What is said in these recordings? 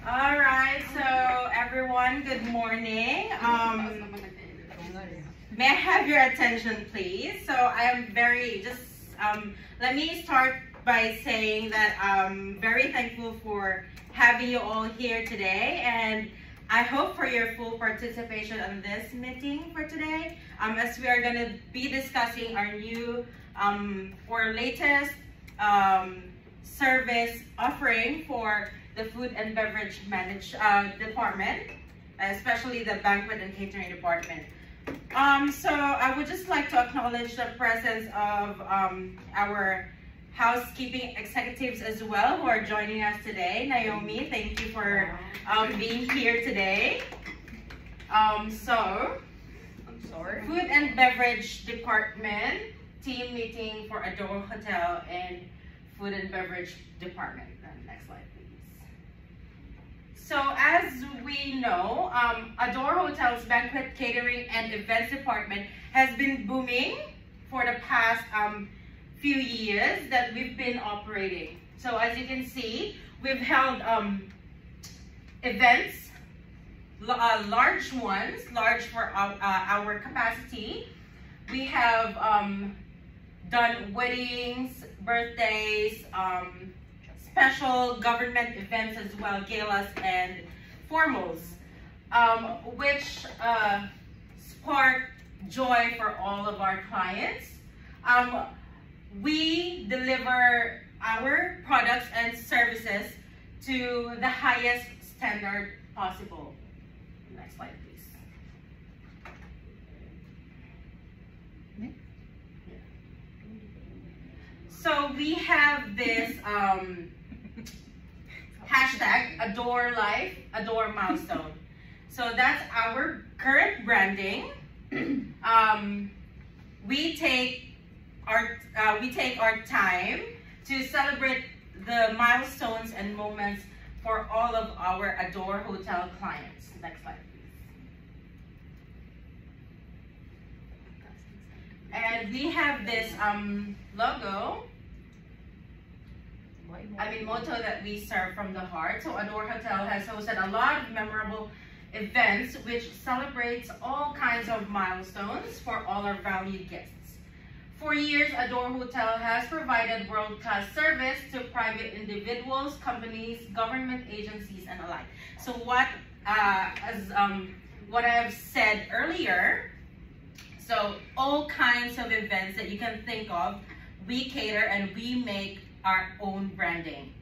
All right, so everyone, good morning. May I have your attention, please? So I am let me start by saying that I'm very thankful for having you all here today, and I hope for your full participation on this meeting for today, as we are going to be discussing our new or latest service offering for the food and beverage department, especially the banquet and catering department. So I would just like to acknowledge the presence of our housekeeping executives as well who are joining us today. Naomi, thank you for being here today. Food and beverage department team meeting for Adore Hotel and food and beverage department. Next slide, please. So as we know, Adore Hotel's banquet, catering, and events department has been booming for the past few years that we've been operating. So as you can see, we've held events, large ones, large for our capacity. We have done weddings, birthdays, special government events as well, galas and formals, which spark joy for all of our clients. We deliver our products and services to the highest standard possible. Next slide, please. So we have this hashtag Adore Life, Adore Milestone. So that's our current branding. We take our time to celebrate the milestones and moments for all of our Adore Hotel clients. Next slide, please. And we have this logo, motto that we serve from the heart. So Adore Hotel has hosted a lot of memorable events which celebrates all kinds of milestones for all our valued guests. For years, Adore Hotel has provided world-class service to private individuals, companies, government agencies, and alike. So what I have said earlier, so all kinds of events that you can think of, we cater and we make our own branding.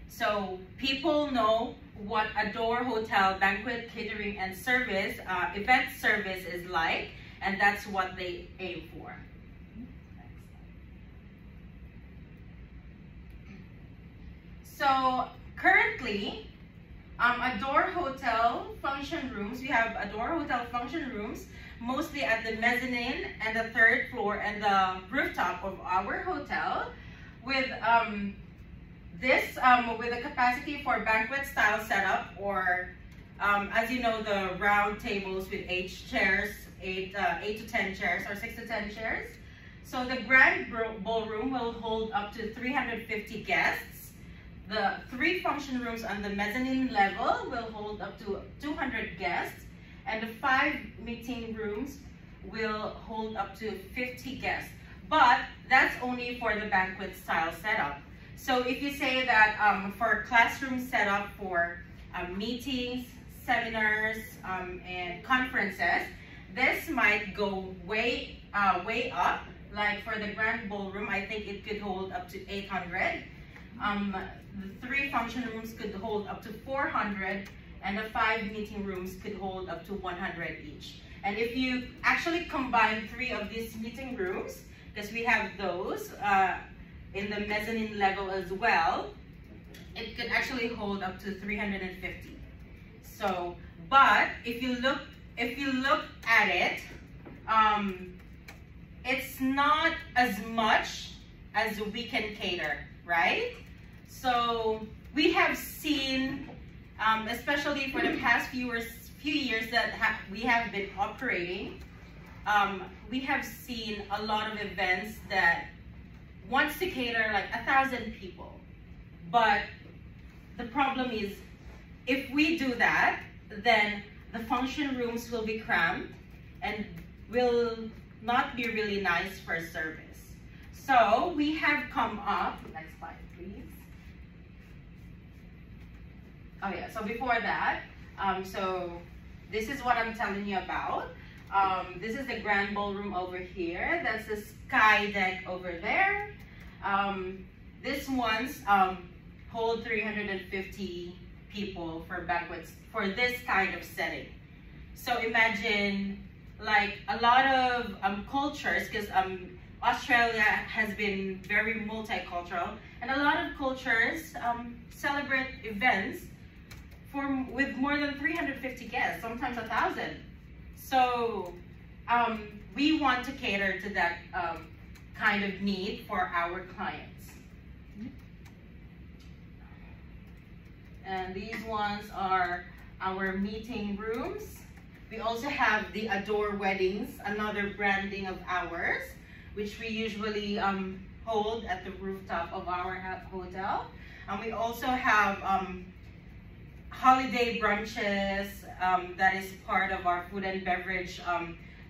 So people know what Adore Hotel banquet, catering, and service, event service is like, and that's what they aim for. So currently, Adore Hotel function rooms, we have Adore Hotel function rooms mostly at the mezzanine and the third floor and the rooftop of our hotel, with with a capacity for banquet style setup, or as you know, the round tables with 8 chairs, 8 to 10 chairs, or 6 to 10 chairs. So the grand ballroom will hold up to 350 guests. The 3 function rooms on the mezzanine level will hold up to 200 guests, and the 5 meeting rooms will hold up to 50 guests. But that's only for the banquet style setup. So if you say that for classroom setup for meetings, seminars, and conferences, this might go way up. Like for the grand ballroom, I think it could hold up to 800. The 3 function rooms could hold up to 400, and the 5 meeting rooms could hold up to 100 each. And if you actually combine 3 of these meeting rooms, because we have those in the mezzanine level as well, it could actually hold up to 350. So, but if you look at it, it's not as much as we can cater, right? So we have seen, especially for the past few years that we have been operating, we have seen a lot of events that wants to cater like 1,000 people, but the problem is if we do that, then the function rooms will be cramped and will not be really nice for service. So we have come up, next slide please. Oh yeah, so before that, so this is what I'm telling you about. This is the grand ballroom over here. That's the sky deck over there. This one's hold 350 people for banquets for this kind of setting. So imagine like a lot of cultures, because Australia has been very multicultural, and a lot of cultures celebrate events with more than 350 guests, sometimes 1,000. So we want to cater to that kind of need for our clients. And these ones are our meeting rooms. We also have the Adore Weddings, another branding of ours, which we usually hold at the rooftop of our hotel. And we also have holiday brunches that is part of our food and beverage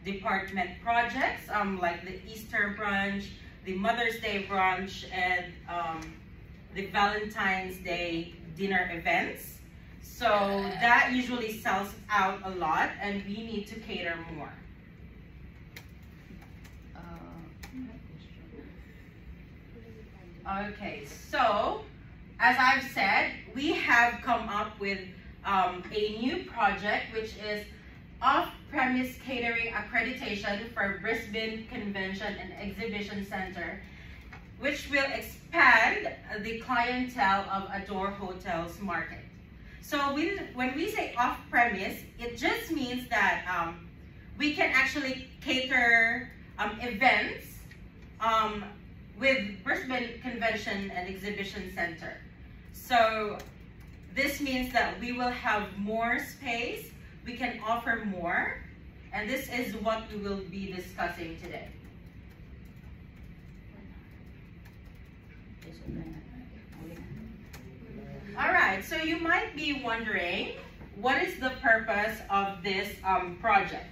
department projects, like the Easter brunch, the Mother's Day brunch, and the Valentine's Day dinner events. So that usually sells out a lot, and we need to cater more. Okay, so as I've said, we have come up with a new project, which is off-premise catering accreditation for Brisbane Convention and Exhibition Center, which will expand the clientele of Adore Hotels Market. So when we say off-premise, it just means that we can actually cater events with Brisbane Convention and Exhibition Center. So this means that we will have more space, we can offer more, and this is what we will be discussing today. All right, so you might be wondering, what is the purpose of this project?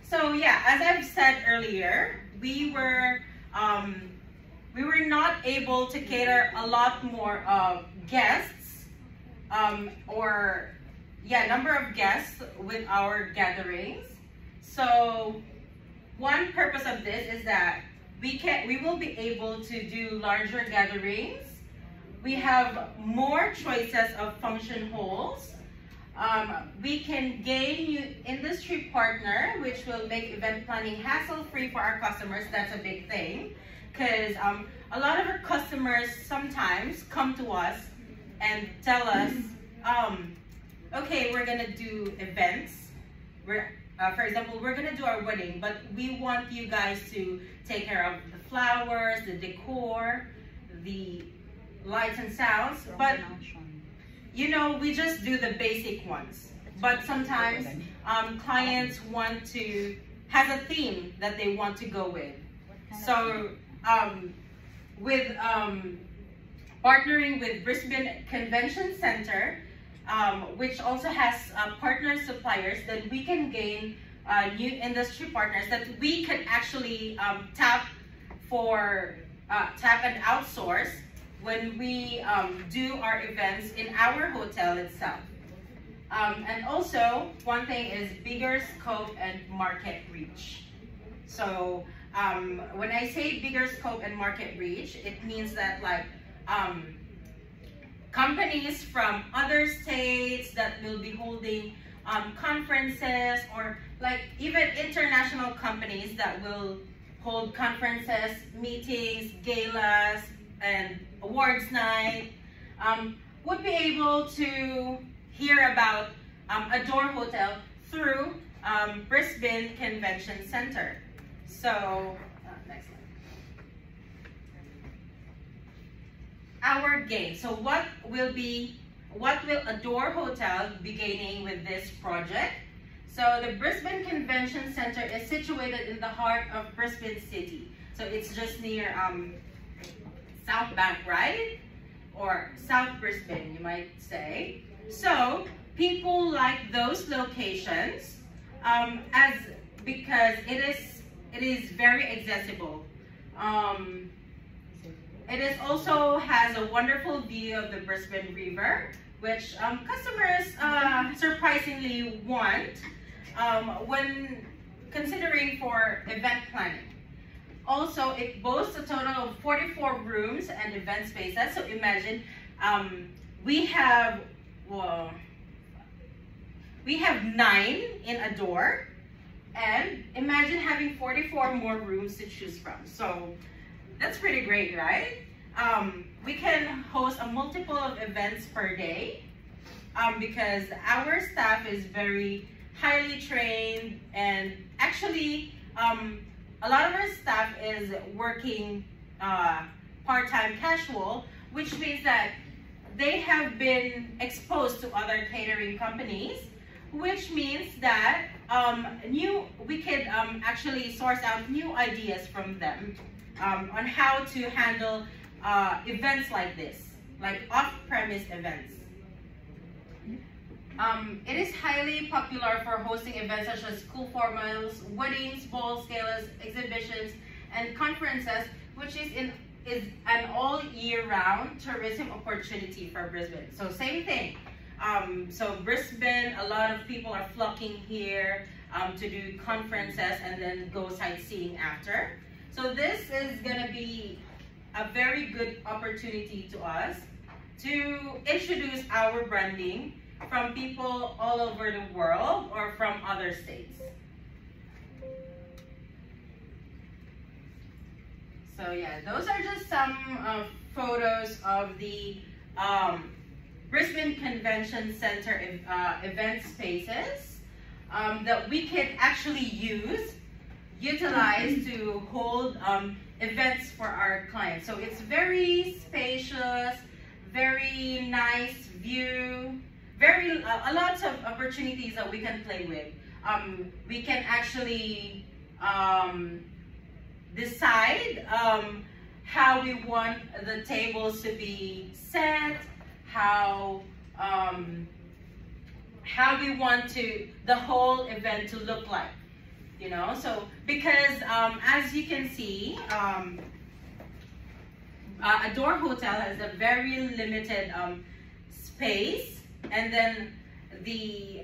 So yeah, as I've said earlier, we were not able to cater a lot more guests, number of guests with our gatherings. So one purpose of this is that we will be able to do larger gatherings. We have more choices of function halls. We can gain new industry partner, which will make event planning hassle-free for our customers. That's a big thing, because a lot of our customers sometimes come to us and tell us, okay, we're gonna do events. For example, we're gonna do our wedding, but we want you guys to take care of the flowers, the decor, the lights and sounds, but you know, we just do the basic ones. But sometimes clients has a theme that they want to go with. So with partnering with Brisbane Convention Center, which also has partner suppliers, that we can gain new industry partners that we can actually tap and outsource when we do our events in our hotel itself. And also, one thing is bigger scope and market reach. So when I say bigger scope and market reach, it means that like companies from other states that will be holding conferences, or like even international companies that will hold conferences, meetings, galas, and awards night, would be able to hear about Adore Hotel through Brisbane Convention Center. So, next slide. Our gain. So what will Adore Hotel be gaining with this project? So the Brisbane Convention Center is situated in the heart of Brisbane City. So it's just near South Bank, right? or South Brisbane, you might say. So people like those locations because it is very accessible. It also has a wonderful view of the Brisbane River, which customers surprisingly want when considering for event planning. Also, it boasts a total of 44 rooms and event spaces. So imagine we have 9 in Adore, and imagine having 44 more rooms to choose from. So that's pretty great, right? We can host a multiple of events per day because our staff is very highly trained, and actually a lot of our staff is working part-time casual, which means that they have been exposed to other catering companies, which means that we could actually source out new ideas from them on how to handle events like this, like off-premise events. It is highly popular for hosting events such as school formals, weddings, balls, galas, exhibitions, and conferences, which is an all year round tourism opportunity for Brisbane. So same thing. So Brisbane, a lot of people are flocking here to do conferences and then go sightseeing after. So this is gonna be a very good opportunity to us to introduce our branding from people all over the world or from other states. So yeah, those are just some photos of the Brisbane Convention Center event spaces that we could actually utilize to hold events for our clients. So it's very spacious, very nice view, a lot of opportunities that we can play with. We can actually decide how we want the tables to be set, how we want the whole event to look like, you know. So because as you can see, Adore Hotel has a very limited space, and then the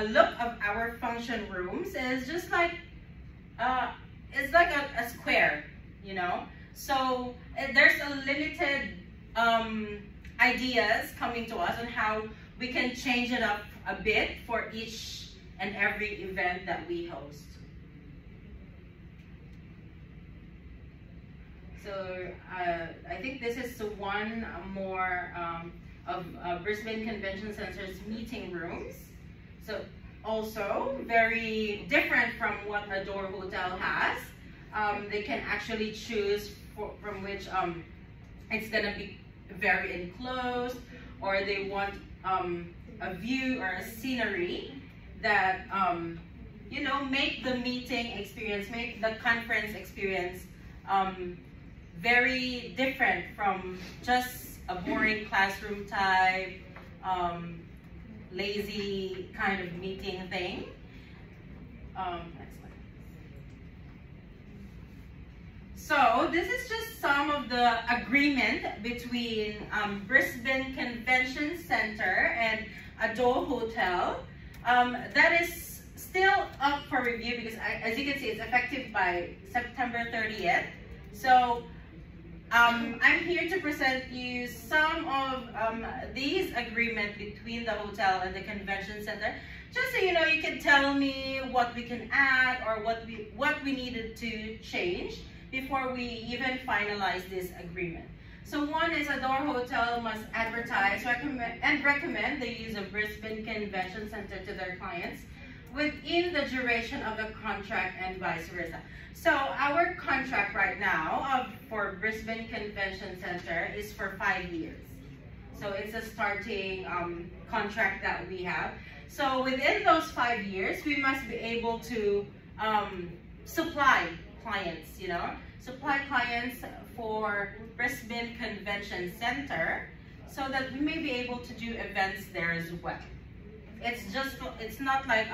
look of our function rooms is just like it's like a square, you know. So there's a limited ideas coming to us on how we can change it up a bit for each and every event that we host. So I think this is one more of Brisbane Convention Center's meeting rooms. So also very different from what Adore Hotel has. They can actually choose from which it's gonna be very enclosed, or they want a view or a scenery that you know, make the meeting experience, make the conference experience very different from just a boring classroom type, lazy kind of meeting thing. Next slide. So this is just some of the agreement between Brisbane Convention Center and Adore Hotel that is still up for review because as you can see, it's effective by September 30th. So I'm here to present you some of these agreements between the hotel and the convention center, just so you know, you can tell me what we can add or what we needed to change before we even finalize this agreement. So one is Adore Hotel must advertise and recommend the use of Brisbane Convention Center to their clients within the duration of the contract and vice versa. So our contract right now for Brisbane Convention Center is for 5 years. So it's a starting contract that we have. So within those 5 years, we must be able to supply clients, you know. supply clients for Brisbane Convention Center so that we may be able to do events there as well. It's not like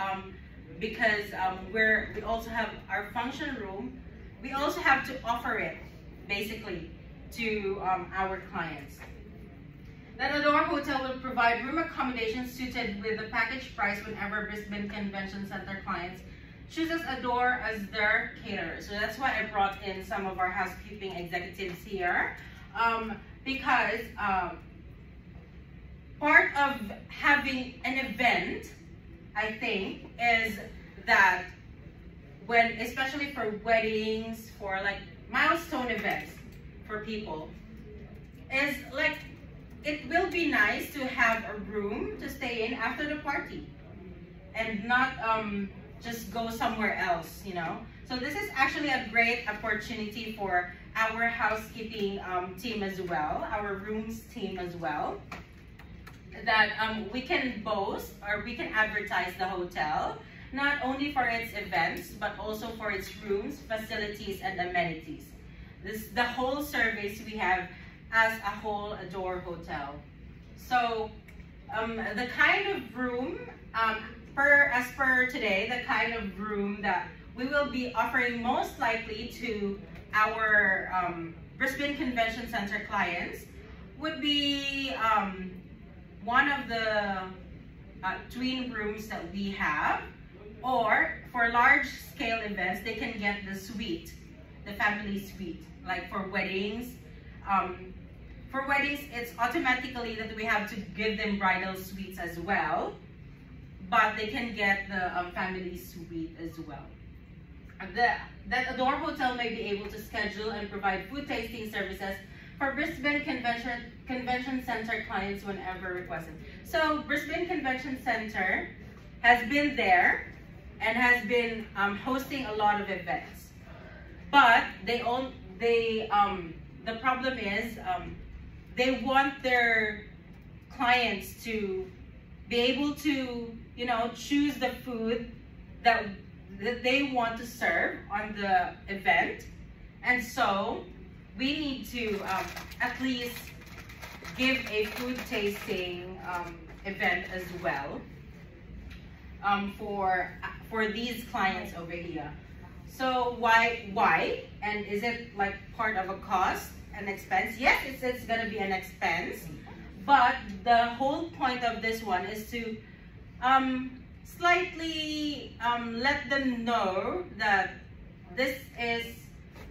because we also have our function room, we also have to offer it basically to our clients. That Adore Hotel will provide room accommodations suited with the package price whenever Brisbane Convention Center clients chooses Adore as their caterer. So that's why I brought in some of our housekeeping executives here, because part of having an event, I think, is that when, especially for weddings, for like milestone events for people, is like, it will be nice to have a room to stay in after the party and not just go somewhere else, you know. So this is actually a great opportunity for our housekeeping team as well, our rooms team as well, that we can boast or we can advertise the hotel, not only for its events, but also for its rooms, facilities, and amenities. The whole service we have as a whole Adore Hotel. So the kind of room, as per today, the kind of room that we will be offering most likely to our Brisbane Convention Center clients would be one of the twin rooms that we have, or for large scale events, they can get the suite, the family suite, like for weddings. For weddings, it's automatically that we have to give them bridal suites as well, but they can get the family suite as well. That Adore Hotel may be able to schedule and provide food tasting services for Brisbane Convention Center clients whenever requested. So Brisbane Convention Center has been there and has been hosting a lot of events, but the problem is they want their clients to be able to, you know, choose the food that they want to serve on the event, and so we need to at least give a food tasting event as well for these clients over here. So why? And is it like part of a cost, an expense? Yes, it's gonna be an expense, but the whole point of this one is to slightly let them know that this is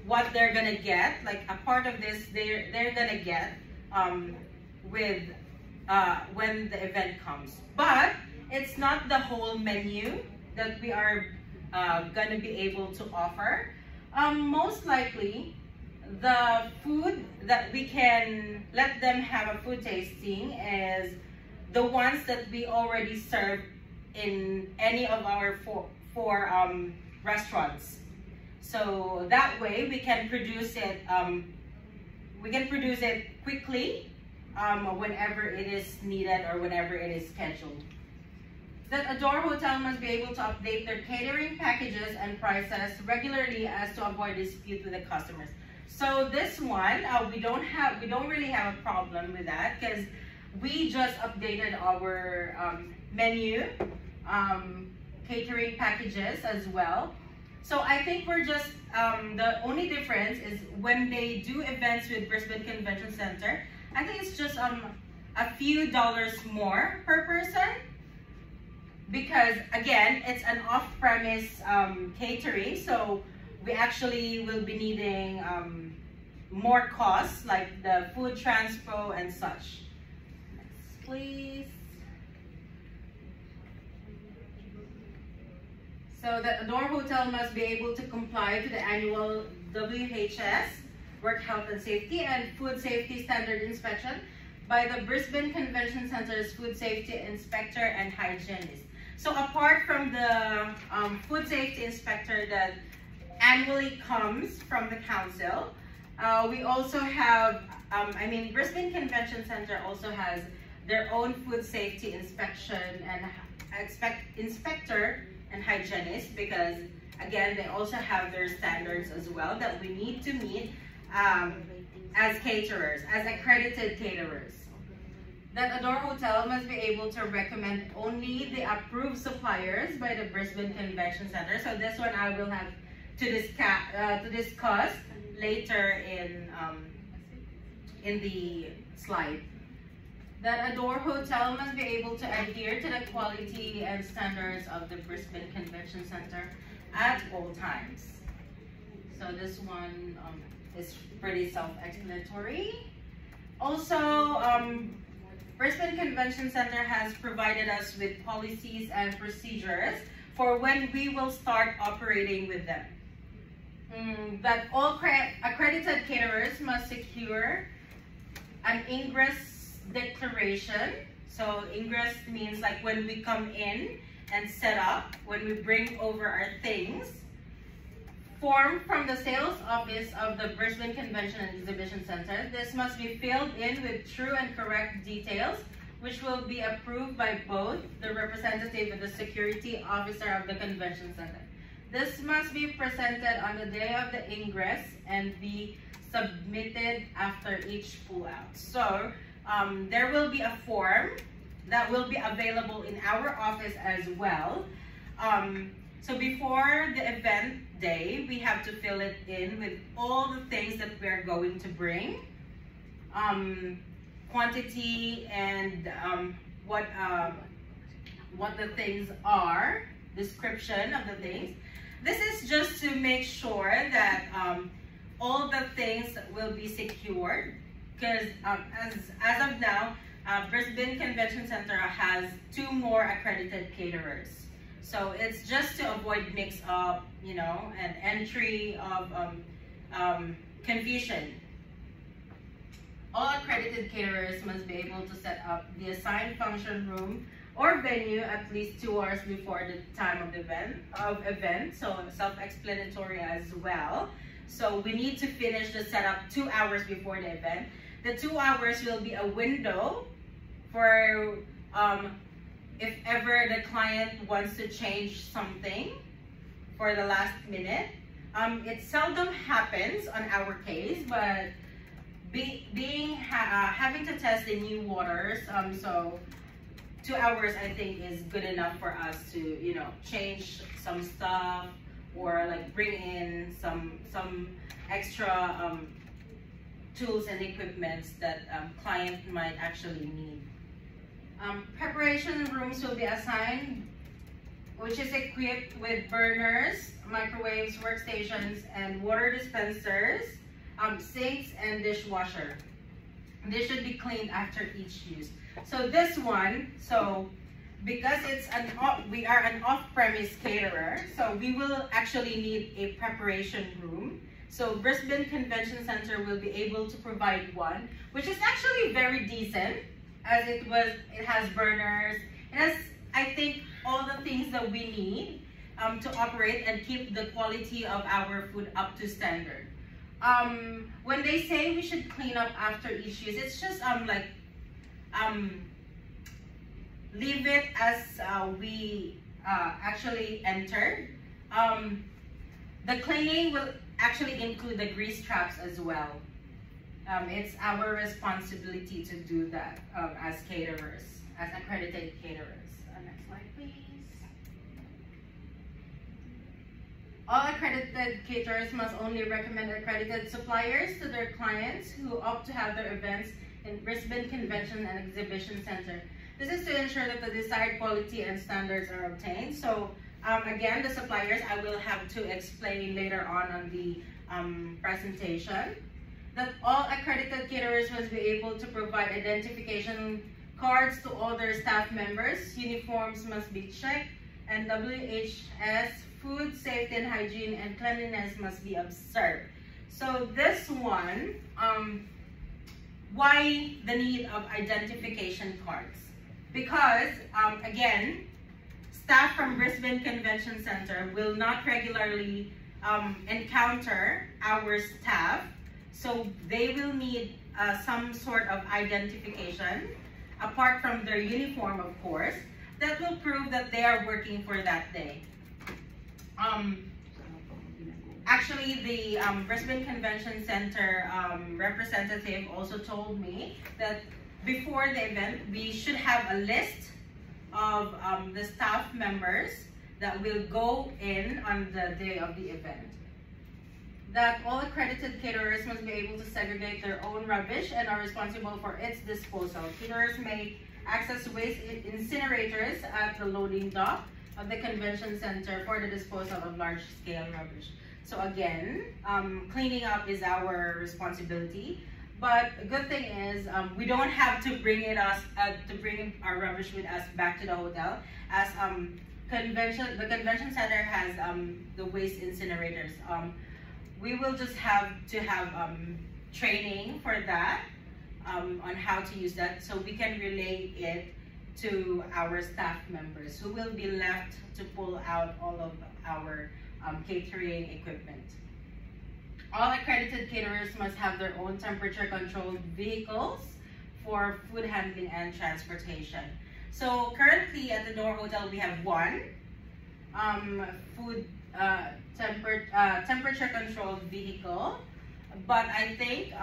what they're gonna get, like a part of this they're gonna get with when the event comes. But it's not the whole menu that we are gonna be able to offer. Most likely, the food that we can let them have a food tasting is the ones that we already serve in any of our four restaurants. So that way we can produce it. Quickly whenever it is needed or whenever it is scheduled. That Adore Hotel must be able to update their catering packages and prices regularly as to avoid dispute with the customers. So this one, we don't really have a problem with that because we just updated our menu, catering packages as well. So I think we're just, the only difference is when they do events with Brisbane Convention Center, I think it's just a few dollars more per person, because again, it's an off-premise catering, so we actually will be needing more costs like the food transpo and such. Next, please. So the Adore Hotel must be able to comply to the annual WHS, Work Health and Safety, and Food Safety Standard Inspection by the Brisbane Convention Center's Food Safety Inspector and Hygienist. So apart from the Food Safety Inspector that annually comes from the council, we also have, Brisbane Convention Center also has their own Food Safety Inspection and Inspector and Hygienist, because again, they also have their standards as well that we need to meet as caterers, as accredited caterers. That Adore Hotel must be able to recommend only the approved suppliers by the Brisbane Convention Center. So this one I will have to discuss later in the slide. That Adore Hotel must be able to adhere to the quality and standards of the Brisbane Convention Center at all times. So this one is pretty self-explanatory. Also, Brisbane Convention Center has provided us with policies and procedures for when we will start operating with them. That all accredited caterers must secure an ingress declaration. So ingress means like when we come in and set up, when we bring over our things, form from the sales office of the Brisbane Convention and Exhibition Center. This must be filled in with true and correct details, which will be approved by both the representative and the security officer of the Convention Center. This must be presented on the day of the ingress and be submitted after each pull-out. So there will be a form that will be available in our office as well. So before the event day, we have to fill it in with all the things that we're going to bring, quantity and what the things are, description of the things. This is just to make sure that all the things will be secured, because as of now, Brisbane Convention Center has 2 more accredited caterers. So it's just to avoid mix-up, you know, and entry of confusion. All accredited caterers must be able to set up the assigned function room or venue at least 2 hours before the time of the event. So self-explanatory as well. So we need to finish the setup 2 hours before the event. The 2 hours will be a window for if ever the client wants to change something for the last minute. It seldom happens on our case, but having to test the new waters, so 2 hours I think is good enough for us to, you know, change some stuff or like bring in some extra tools and equipments that client might actually need. Preparation rooms will be assigned, which is equipped with burners, microwaves, workstations, and water dispensers, sinks, and dishwasher. They should be cleaned after each use. So this one, so because we are an off-premise caterer, so we will actually need a preparation room. So Brisbane Convention Center will be able to provide one, which is actually very decent, as it has burners. It has, I think, all the things that we need to operate and keep the quality of our food up to standard. When they say we should clean up after each use, it's just leave it as we actually entered. The cleaning will actually include the grease traps as well. It's our responsibility to do that as caterers, as accredited caterers. Next slide, please. All accredited caterers must only recommend accredited suppliers to their clients who opt to have their events in Brisbane Convention and Exhibition Center. This is to ensure that the desired quality and standards are obtained. So again, the suppliers I will have to explain later on the presentation. That all accredited caterers must be able to provide identification cards to all their staff members. Uniforms must be checked, and WHS, food safety and hygiene and cleanliness must be observed. So this one, why the need of identification cards? Because again, staff from Brisbane Convention Center will not regularly encounter our staff, so they will need some sort of identification, apart from their uniform, of course, that will prove that they are working for that day. Actually, the Brisbane Convention Center representative also told me that before the event, we should have a list of the staff members that will go in on the day of the event. That all accredited caterers must be able to segregate their own rubbish and are responsible for its disposal. Caterers may access waste incinerators at the loading dock of the convention center for the disposal of large-scale rubbish. So again, cleaning up is our responsibility. But the good thing is, we don't have to bring bring our rubbish with us back to the hotel, as the convention center has the waste incinerators. We will just have to have training for that, on how to use that, so we can relay it to our staff members who will be left to pull out all of our catering equipment. All accredited caterers must have their own temperature-controlled vehicles for food handling and transportation. So currently at the Door Hotel, we have one temperature-controlled vehicle, but I think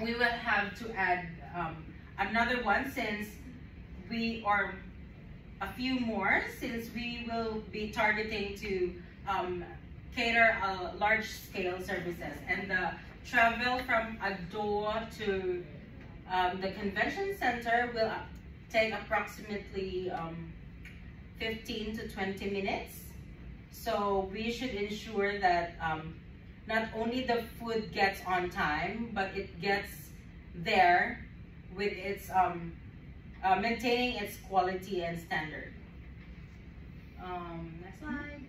we will have to add another one, since or a few more, since we will be targeting to cater large-scale services, and the travel from Ador to the convention center will take approximately 15 to 20 minutes. So we should ensure that not only the food gets on time, but it gets there with its maintaining its quality and standard. Next slide.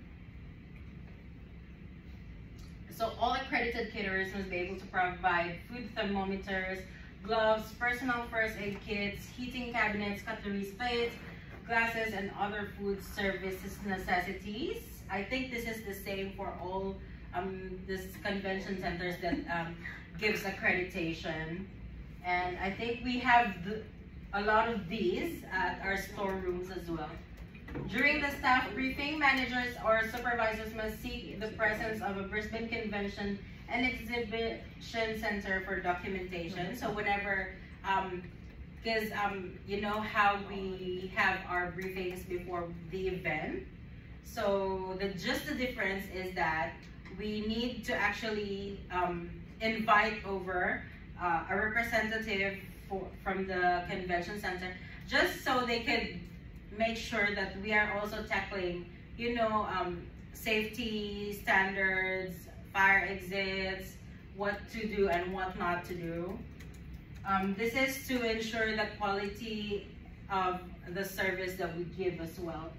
So all accredited caterers must be able to provide food thermometers, gloves, personal first aid kits, heating cabinets, cutlery, plates, glasses, and other food services necessities. I think this is the same for all this convention centers that gives accreditation. And I think we have a lot of these at our storerooms as well. During the staff briefing, managers or supervisors must seek the presence of a Brisbane Convention and Exhibition Center for documentation. So whenever, because you know how we have our briefings before the event. So just the difference is that we need to actually invite over a representative from the convention center, just so they could make sure that we are also tackling, you know, safety standards, fire exits, what to do and what not to do. This is to ensure the quality of the service that we give as well.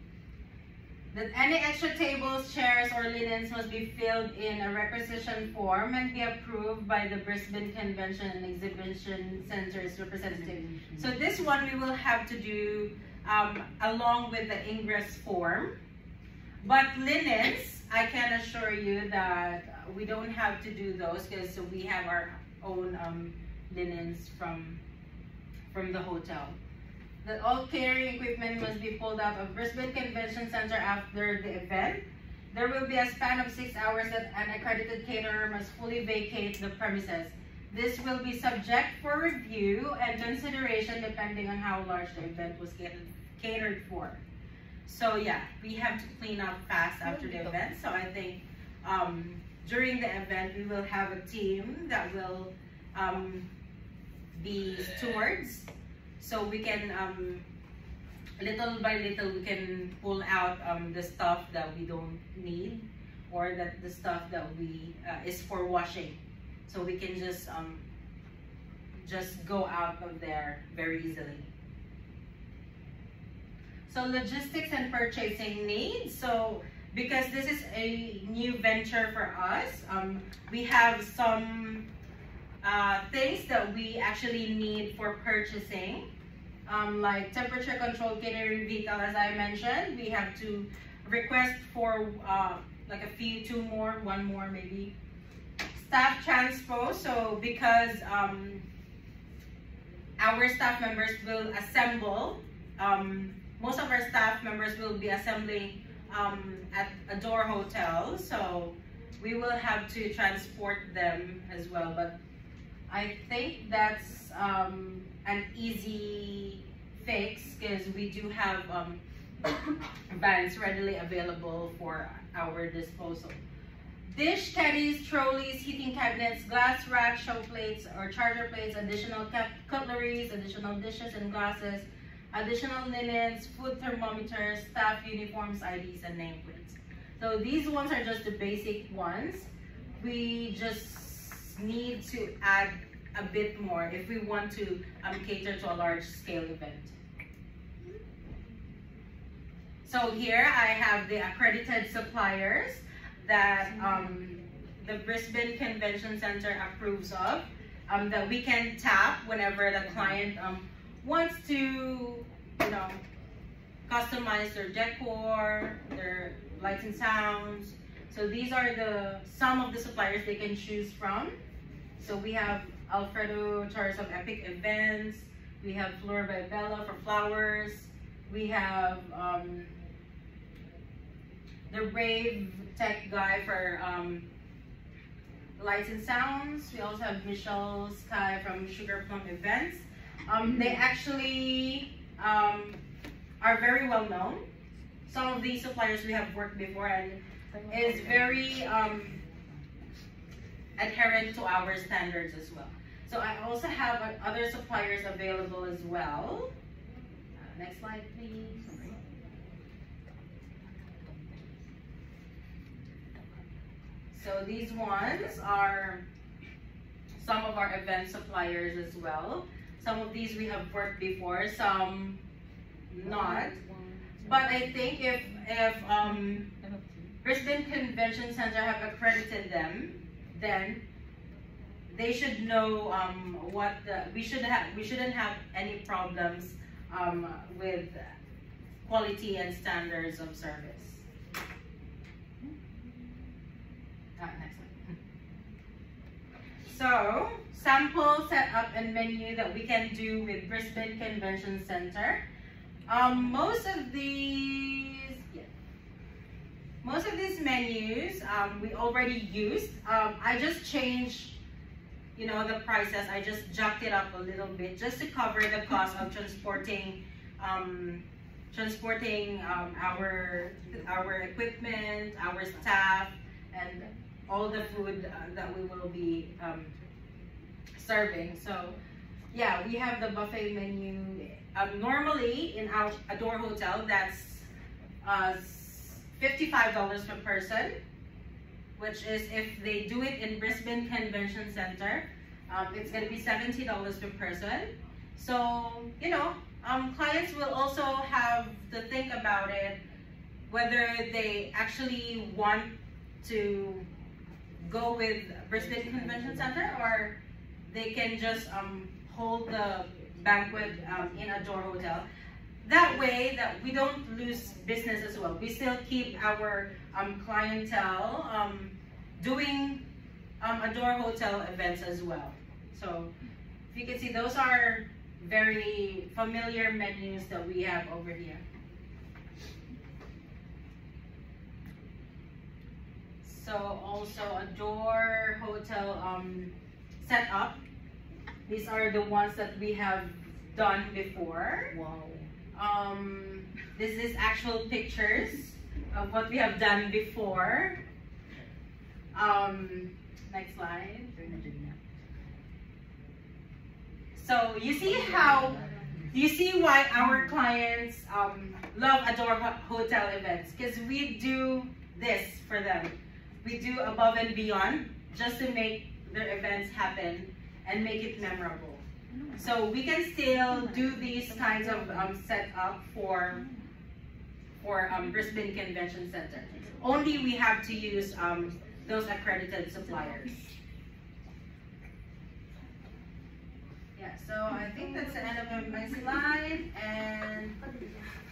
That any extra tables, chairs, or linens must be filled in a requisition form and be approved by the Brisbane Convention and Exhibition Center's representative. So this one we will have to do along with the ingress form. But linens, I can assure you that we don't have to do those, because we have our own linens from the hotel. That all catering equipment must be pulled out of Brisbane Convention Center after the event. There will be a span of 6 hours that an accredited caterer must fully vacate the premises. This will be subject for review and consideration depending on how large the event was catered for. So yeah, we have to clean up fast after the event. So I think during the event, we will have a team that will be stewards. So we can, little by little, we can pull out the stuff that we don't need, or that the stuff that we is for washing. So we can just go out of there very easily. So logistics and purchasing needs. So because this is a new venture for us, we have some things that we actually need for purchasing, like temperature controlled catering vehicle, as I mentioned. We have to request for like one more maybe. Staff transpo, so because our staff members will assemble, most of our staff members will be assembling at Ador Hotel, so we will have to transport them as well. But I think that's an easy fix because we do have vans readily available for our disposal. Dish, caddies, trolleys, heating cabinets, glass racks, show plates or charger plates, additional cutleries, additional dishes and glasses, additional linens, food thermometers, staff uniforms, IDs, and nameplates. So these ones are just the basic ones. We just need to add a bit more if we want to cater to a large scale event. So here I have the accredited suppliers that the Brisbane Convention Center approves of, that we can tap whenever the client wants to, you know, customize their decor, their lights and sounds. So these are some of the suppliers they can choose from. So we have Alfredo Chars of Epic Events, we have Flora by Bella for flowers, we have the Rave Tech guy for lights and sounds. We also have Michelle Sky from Sugar Plum Events. They actually are very well known. Some of these suppliers we have worked before and is very adherent to our standards as well. So I also have other suppliers available as well. Next slide, please. So these ones are some of our event suppliers as well. Some of these we have worked before, some not. But I think if Brisbane Convention Center have accredited them, then they should know we shouldn't have any problems with quality and standards of service. Next one. So, sample setup and menu that we can do with Brisbane Convention Center. Most of these menus we already used. I just changed, you know, the prices. I just jacked it up a little bit just to cover the cost of transporting our equipment, our staff, and all the food that we will be serving. So yeah, we have the buffet menu. Normally in our Adore Hotel, that's $55 per person, which is if they do it in Brisbane Convention Center, it's going to be $70 per person. So, you know, clients will also have to think about it, whether they actually want to go with Brisbane Convention Center or they can just hold the banquet in Adore Hotel. That way that we don't lose business as well. We still keep our clientele doing Adore Hotel events as well. So if you can see, those are very familiar menus that we have over here. So also Adore Hotel setup. These are the ones that we have done before. Wow. This is actual pictures of what we have done before. Next slide. So you see why our clients love Adore Hotel events, because we do this for them. We do above and beyond just to make their events happen and make it memorable. So we can still do these kinds of setup for Brisbane Convention Center. Only we have to use those accredited suppliers. Yeah, so I think that's the end of my slide, and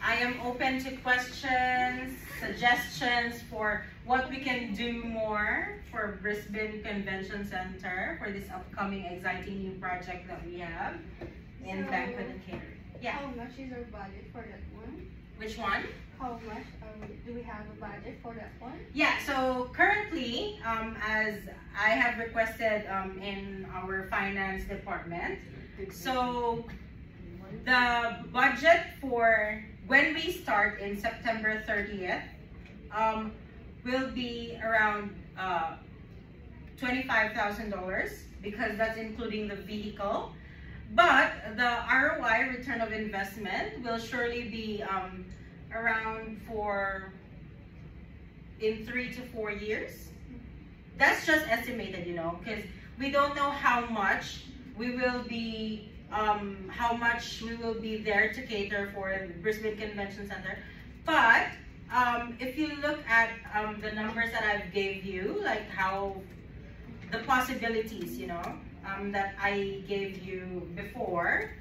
I am open to questions, suggestions for what we can do more for Brisbane Convention Center for this upcoming exciting new project that we have in banquet and catering. Yeah. How much is our budget for that one? Which one? How much do we have a budget for that one? Yeah, so currently, as I have requested in our finance department, so the budget for when we start in September 30th will be around $25,000 because that's including the vehicle. But the ROI, return of investment, will surely be around in 3 to 4 years. That's just estimated, you know, because we don't know how much we will be there to cater for the Brisbane Convention Center. But if you look at the numbers that I've gave you, like how the possibilities, you know, that I gave you before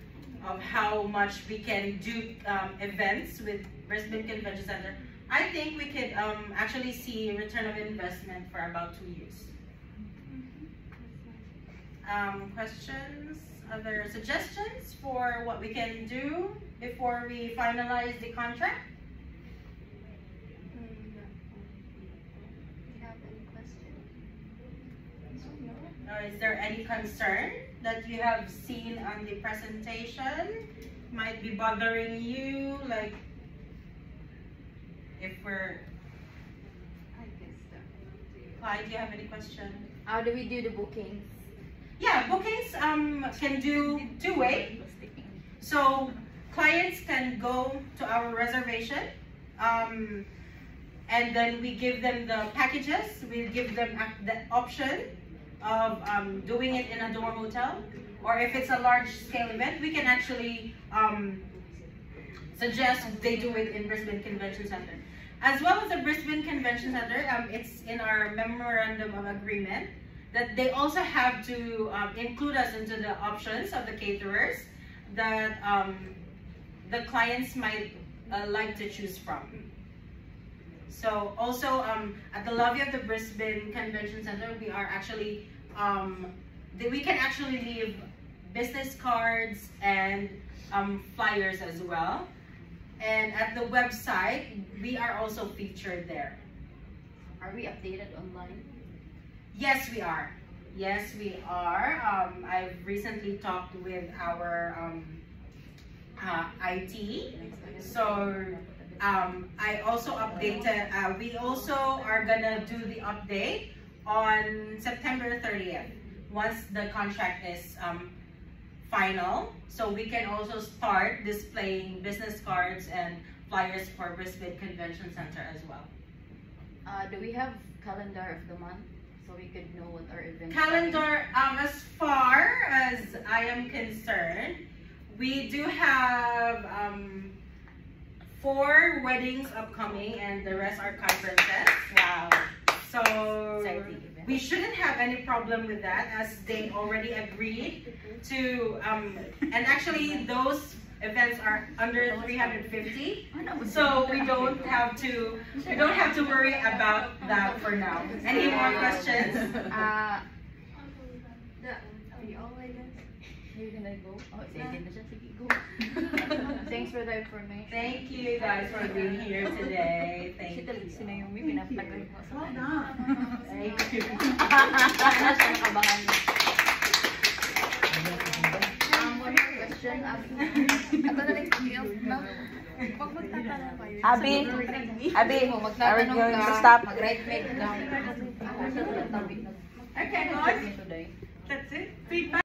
of how much we can do events with Brisbane Convention Center, I think we could actually see return of investment for about 2 years. Questions? Other suggestions for what we can do before we finalize the contract? Do you have any questions? No. Or is there any concern that you have seen on the presentation might be bothering you, like if we're... I guess so. Clyde, do you have any question? How do we do the bookings? Yeah, bookings can do two-way. So clients can go to our reservation and then we give them the packages. We give them the option of doing it in a dorm hotel, or if it's a large-scale event, we can actually suggest they do it in Brisbane Convention Center. As well as the Brisbane Convention Center, it's in our memorandum of agreement that they also have to include us into the options of the caterers that the clients might like to choose from. So also at the lobby of the Brisbane Convention Center, we are actually, we can actually leave business cards and flyers as well. And at the website, we are also featured there. Are we updated online? Yes, we are. Yes, we are. I've recently talked with our IT. So I also updated, we also are gonna do the update on September 30th once the contract is final. So we can also start displaying business cards and flyers for Brisbane Convention Center as well. Do we have calendar of the month so we could know what our events Calendar, as far as I am concerned, we do have 4 weddings upcoming and the rest are conferences. Wow. So we shouldn't have any problem with that as they already agreed to, and actually those events are under 350, so we don't have to worry about that for now. Any more questions? You're gonna go? Oh, sige, go. Thanks for the information. Thank you guys for being here today. Thank you. Si Naomi, pinapalagay ko sa kanya. Thank you. Sana siya nakabahan. One more question, Abby. Ito na lang no? Pag magtatanong kayo. Abby, are we going to stop? Mag-right make down. Okay, guys. That's it. Feedback.